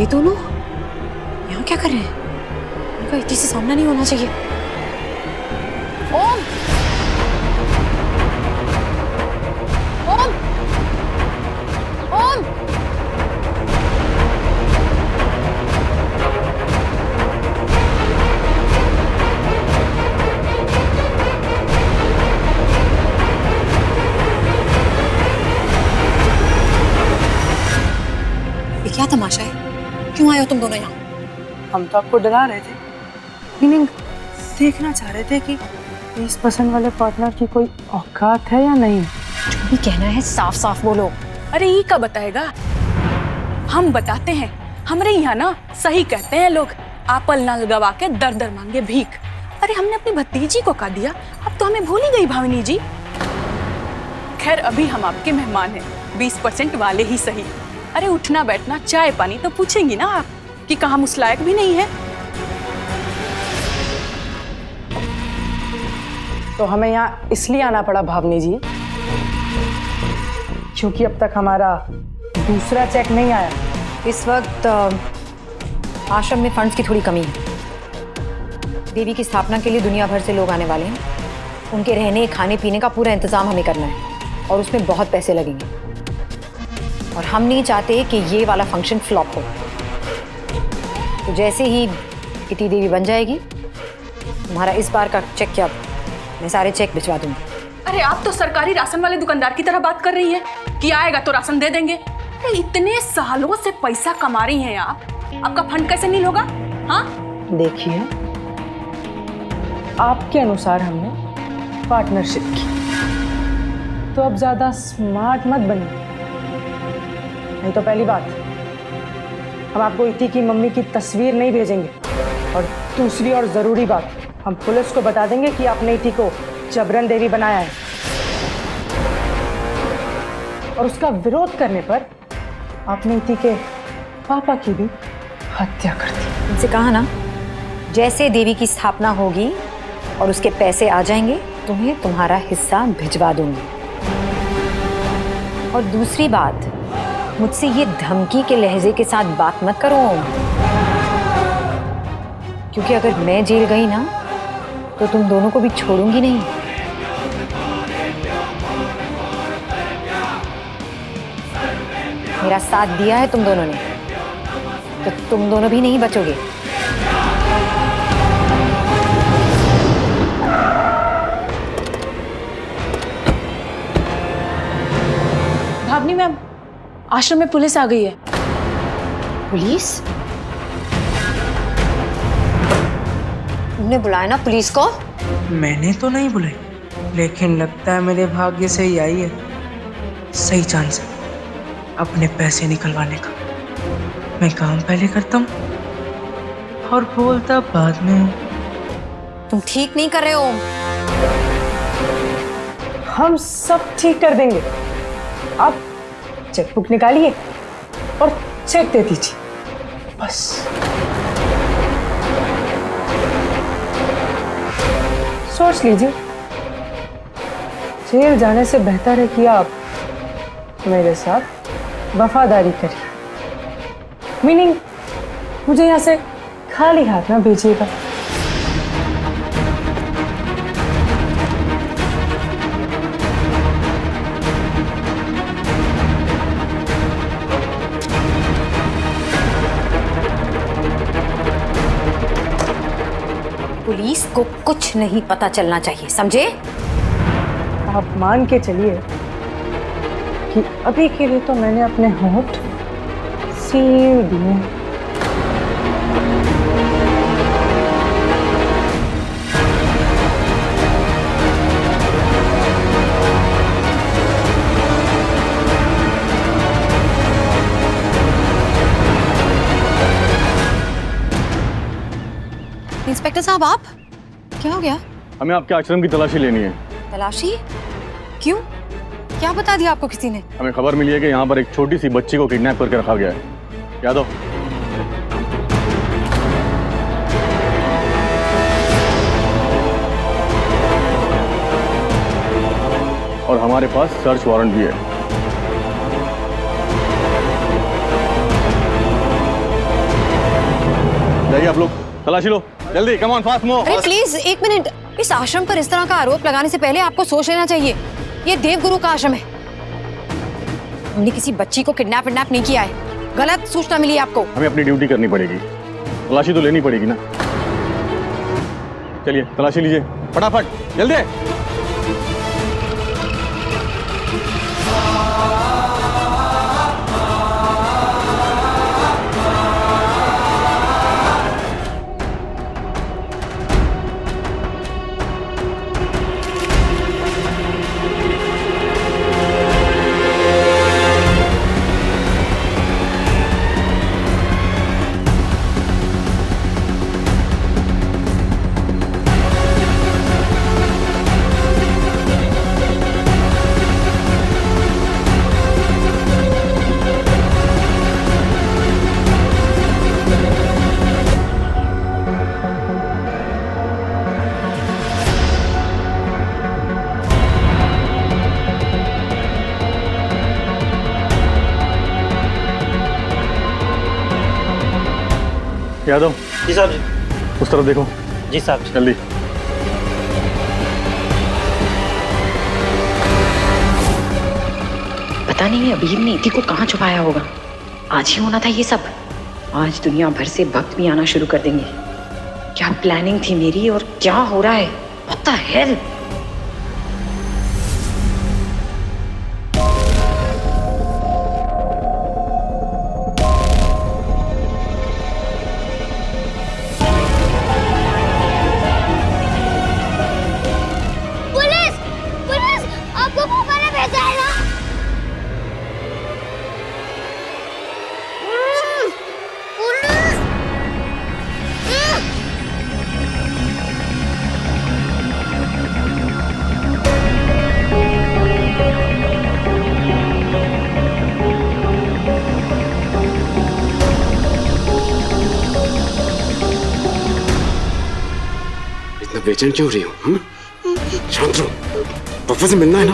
ये दोनों यहाँ क्या कर रहे हैं? इनका इतनी से सामना नहीं होना चाहिए। ओम! ओम! ओम! ये क्या तमाशा है? क्यों आए हो तुम दोनों यहाँ? हम तो आपको डरा रहे थे, मीनिंग देखना चाह रहे थे कि 20% वाले पार्टनर की कोई औकात है या नहीं। जो भी कहना है साफ साफ बोलो। अरे ये का बताएगा, हम बताते हैं। हमारे यहाँ ना सही कहते हैं लोग, आपल ना गवा के दर दर मांगे भीख। अरे हमने अपनी भतीजी को कहा दिया, अब तो हमें भूल ही गई भाविनी जी। खैर अभी हम आपके मेहमान हैं, 20% वाले ही सही। अरे उठना बैठना चाय पानी तो पूछेंगी ना आप कि कहाँ हम उस लायक भी नहीं है। तो हमें यहाँ इसलिए आना पड़ा भावनी जी, क्योंकि अब तक हमारा दूसरा चेक नहीं आया। इस वक्त आश्रम में फंड्स की थोड़ी कमी है। देवी की स्थापना के लिए दुनिया भर से लोग आने वाले हैं। उनके रहने खाने पीने का पूरा इंतजाम हमें करना है और उसमें बहुत पैसे लगेंगे। और हम नहीं चाहते कि ये वाला फंक्शन फ्लॉप हो। तो जैसे ही इति देवी बन जाएगी, तुम्हारा इस बार का चेक क्या, मैं सारे चेक भिजवा दूंगी। अरे आप तो सरकारी राशन वाले दुकानदार की तरह बात कर रही है कि आएगा तो राशन दे देंगे। अरे इतने सालों से पैसा कमा रही हैं आप, आपका फंड कैसे नहीं होगा? हाँ देखिए, आपके अनुसार हमने पार्टनरशिप की, तो अब ज्यादा स्मार्ट मत बनिए। नहीं तो पहली बात, हम आपको इति की मम्मी की तस्वीर नहीं भेजेंगे, और दूसरी और जरूरी बात, हम पुलिस को बता देंगे कि आपने इति को जबरन देवी बनाया है। और उसका विरोध करने पर आपने इति के पापा की भी हत्या कर दी। उनसे कहा ना, जैसे देवी की स्थापना होगी और उसके पैसे आ जाएंगे, तुम्हें तुम्हारा हिस्सा भिजवा दूंगी। और दूसरी बात, मुझसे ये धमकी के लहजे के साथ बात मत करो, क्योंकि अगर मैं जेल गई ना तो तुम दोनों को भी छोड़ूंगी नहीं। मेरा साथ दिया है तुम दोनों ने, तो तुम दोनों भी नहीं बचोगे। भावनी मैम, आश्रम में पुलिस आ गई है। पुलिस? तुमने बुलाया ना पुलिस को? मैंने तो नहीं बुलाई, लेकिन लगता है मेरे भाग्य से ही आई है सही चांस अपने पैसे निकलवाने का। मैं काम पहले करता हूँ और बोलता बाद में हूँ। तुम ठीक नहीं कर रहे हो। हम सब ठीक कर देंगे। आप चेकबुक निकालिए और चेक दे दीजिए, बस। सोच लीजिए, जेल जाने से बेहतर है कि आप मेरे साथ वफादारी करिए। मीनिंग, मुझे यहाँ से खाली हाथ ना भेजिएगा। पुलिस को कुछ नहीं पता चलना चाहिए, समझे? आप मान के चलिए कि अभी के लिए तो मैंने अपने होंठ सील दिए। इंस्पेक्टर साहब, आप क्या हो गया? हमें आपके आश्रम की तलाशी लेनी है। तलाशी? क्यों? क्या बता दिया आपको किसी ने? हमें खबर मिली है कि यहाँ पर एक छोटी सी बच्ची को किडनैप करके रखा गया है। यादव, और हमारे पास सर्च वारंट भी है। जाइए आप लोग, तलाशी लो जल्दी, कम ऑन फास्ट मूव। अरे प्लीज एक मिनट, इस आश्रम पर इस तरह का आरोप लगाने से पहले आपको सोच लेना चाहिए। ये देवगुरु का आश्रम है, हमने किसी बच्ची को किडनैप नहीं किया है। गलत सूचना मिली आपको। हमें अपनी ड्यूटी करनी पड़ेगी, तलाशी तो लेनी पड़ेगी ना। चलिए तलाशी लीजिए फटाफट जल्दी। यादव जी साहब जी। उस तरफ देखो। जी साहब जी। जल्दी। पता नहीं अबीर ने इति को कहाँ छुपाया होगा। आज ही होना था ये सब। आज दुनिया भर से भक्त भी आना शुरू कर देंगे। क्या प्लानिंग थी मेरी और क्या हो रहा है? What the hell? बेचैन क्यों रही हूँ? शांत रहो, पापा से मिलना है ना।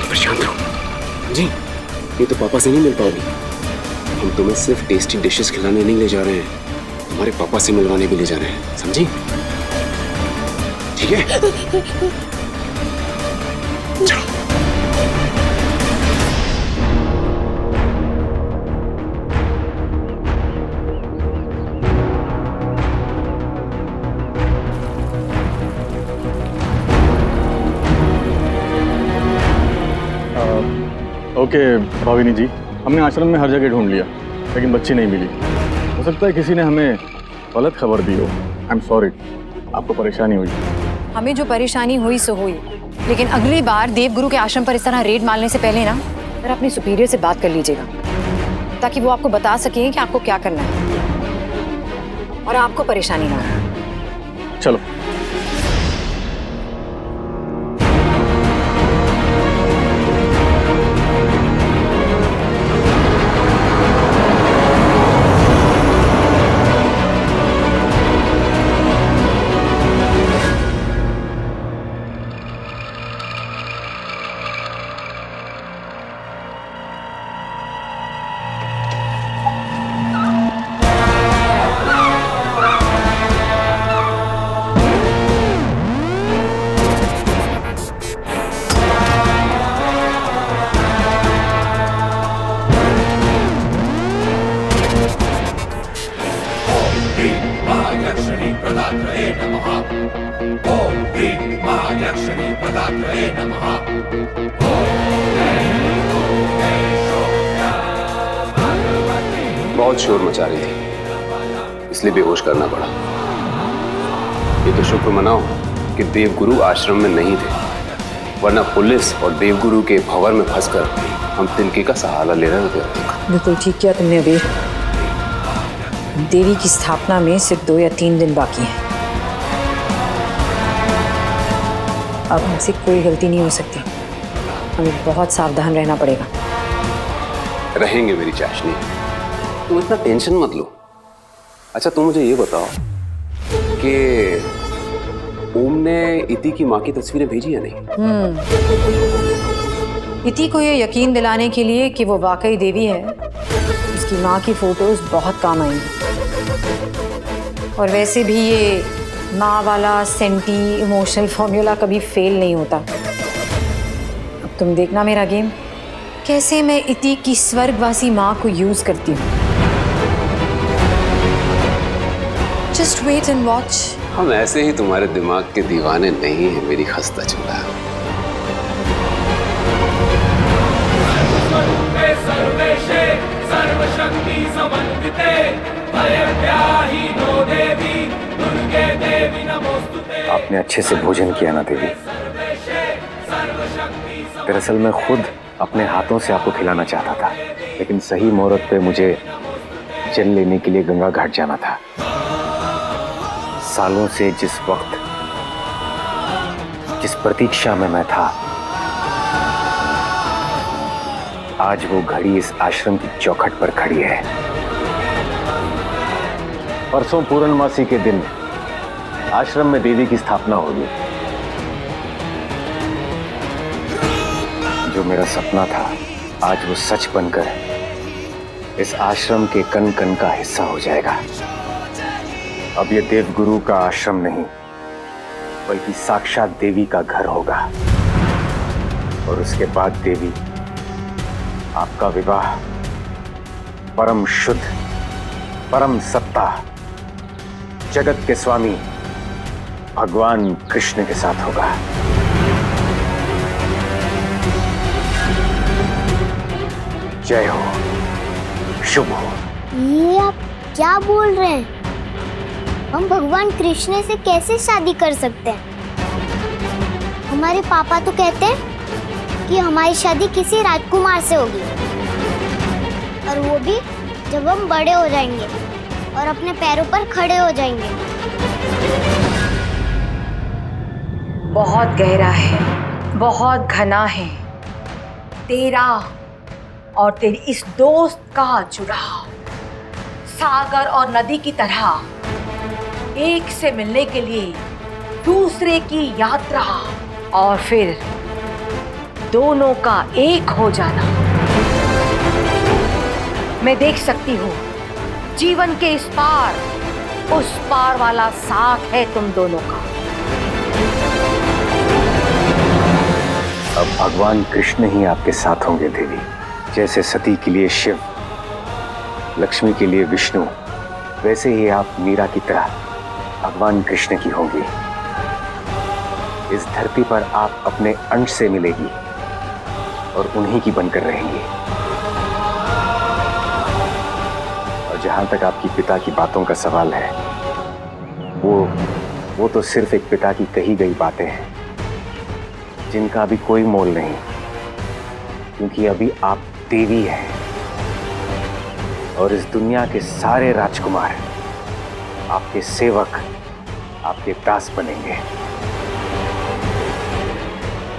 पर शांत रहो जी, ये तो पापा से नहीं मिल पाओगी। हम तुम्हें सिर्फ टेस्टी डिशेस खिलाने नहीं ले जा रहे हैं, तुम्हारे पापा से मिलवाने भी ले जा रहे हैं, समझी? ठीक है? चलो। ओके भाविनी जी, हमने आश्रम में हर जगह ढूंढ लिया लेकिन बच्ची नहीं मिली। हो सकता है किसी ने हमें गलत खबर दी हो। आई एम सॉरी, आपको परेशानी हुई। हमें जो परेशानी हुई सो हुई, लेकिन अगली बार देवगुरु के आश्रम पर इस तरह रेड मारने से पहले ना फिर अपने सुपीरियर से बात कर लीजिएगा, ताकि वो आपको बता सके कि आपको क्या करना है और आपको परेशानी ना हो। चलो। बहुत शोर मचा रही थी, इसलिए बेहोश करना पड़ा। ये तो शुक्र मनाओ कि देवगुरु आश्रम में नहीं थे, वरना पुलिस और देवगुरु के भंवर में फंसकर हम तिनके का सहारा ले रहे होते। बिल्कुल ठीक किया तुमने अबीर। देवी की स्थापना में सिर्फ 2 या 3 दिन बाकी है। अब हमसे कोई गलती नहीं हो सकती, हमें बहुत सावधान रहना पड़ेगा। रहेंगे मेरी चाशनी, तुम इतना टेंशन मत लो। अच्छा तुम मुझे ये बताओ कि ओम ने इति की माँ की तस्वीरें भेजी या नहीं? इति को ये यकीन दिलाने के लिए कि वो वाकई देवी है, इसकी माँ की फोटोज बहुत काम आएंगी। और वैसे भी ये माँ वाला सेंटी इमोशनल फॉर्मूला कभी फेल नहीं होता। अब तुम देखना मेरा गेम, कैसे मैं इति की स्वर्गवासी माँ को यूज करती हूँ। Just wait and watch. हम ऐसे ही तुम्हारे दिमाग के दीवाने नहीं हैं मेरी खस्ता चूल्हा। आपने अच्छे से भोजन किया ना देवी? दरअसल मैं खुद अपने हाथों से आपको खिलाना चाहता था, लेकिन सही मुहूर्त पे मुझे जल लेने के लिए गंगा घाट जाना था। सालों से जिस वक्त, जिस प्रतीक्षा में मैं था, आज वो घड़ी इस आश्रम की चौखट पर खड़ी है। परसों पूर्णमासी के दिन आश्रम में देवी की स्थापना होगी। जो मेरा सपना था आज वो सच बनकर इस आश्रम के कण कण का हिस्सा हो जाएगा। अब ये देवगुरु का आश्रम नहीं, बल्कि साक्षात देवी का घर होगा। और उसके बाद देवी, आपका विवाह परम शुद्ध, परम सत्ता, जगत के स्वामी भगवान कृष्ण के साथ होगा। जय हो, शुभ हो। ये आप क्या बोल रहे हैं? हम भगवान कृष्ण से कैसे शादी कर सकते हैं? हमारे पापा तो कहते हैं कि हमारी शादी किसी राजकुमार से होगी, और वो भी जब हम बड़े हो जाएंगे और अपने पैरों पर खड़े हो जाएंगे। बहुत गहरा है, बहुत घना है तेरा और तेरी इस दोस्त का जुड़ाव। सागर और नदी की तरह एक से मिलने के लिए दूसरे की यात्रा, और फिर दोनों का एक हो जाना। मैं देख सकती हूँ जीवन के इस पार, उस पार वाला साथ है तुम दोनों का। अब भगवान कृष्ण ही आपके साथ होंगे देवी। जैसे सती के लिए शिव, लक्ष्मी के लिए विष्णु, वैसे ही आप मीरा की तरह भगवान कृष्ण की होंगी। इस धरती पर आप अपने अंश से मिलेगी और उन्हीं की बनकर रहेंगी। और जहां तक आपकी पिता की बातों का सवाल है, वो तो सिर्फ एक पिता की कही गई बातें हैं, जिनका अभी कोई मोल नहीं, क्योंकि अभी आप देवी हैं और इस दुनिया के सारे राजकुमार आपके सेवक, आपके दास बनेंगे।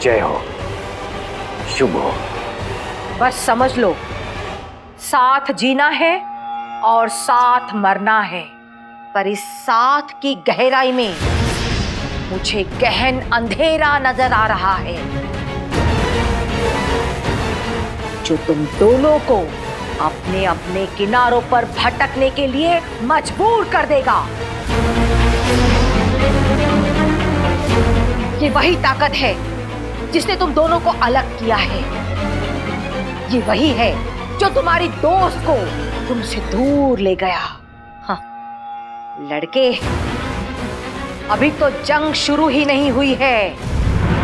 जय हो, शुभ हो। बस समझ लो, साथ जीना है और साथ मरना है, पर इस साथ की गहराई में मुझे गहन अंधेरा नजर आ रहा है, जो तुम दोनों को अपने अपने किनारों पर भटकने के लिए मजबूर कर देगा। ये वही ताकत है जिसने तुम दोनों को अलग किया है। ये वही है जो तुम्हारी दोस्त को तुमसे दूर ले गया। हाँ, लड़के, अभी तो जंग शुरू ही नहीं हुई है।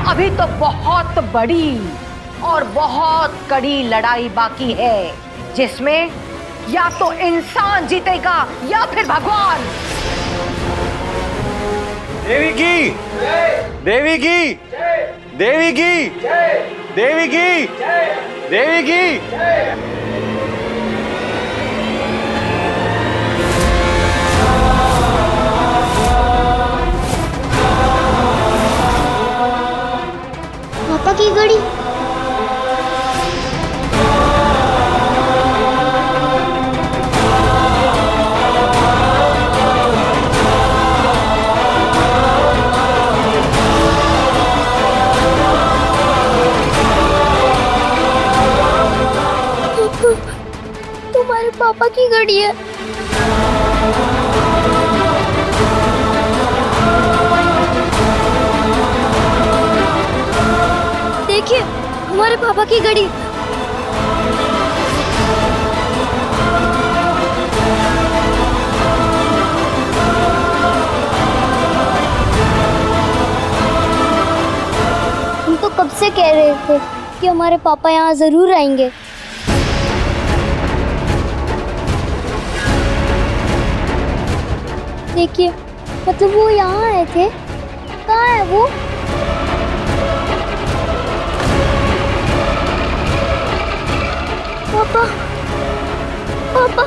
अभी तो बहुत बड़ी और बहुत कड़ी लड़ाई बाकी है, जिसमें या तो इंसान जीतेगा या फिर भगवान। देवी की, देवी की, देवी की, देवी की, देवी की। पापा की घड़ी। घड़ी है। देखिए हमारे पापा की घड़ी। हम तो कब से कह रहे थे कि हमारे पापा यहाँ जरूर आएंगे। देखिए मतलब वो यहाँ आए थे। कहाँ है वो? पापा पापा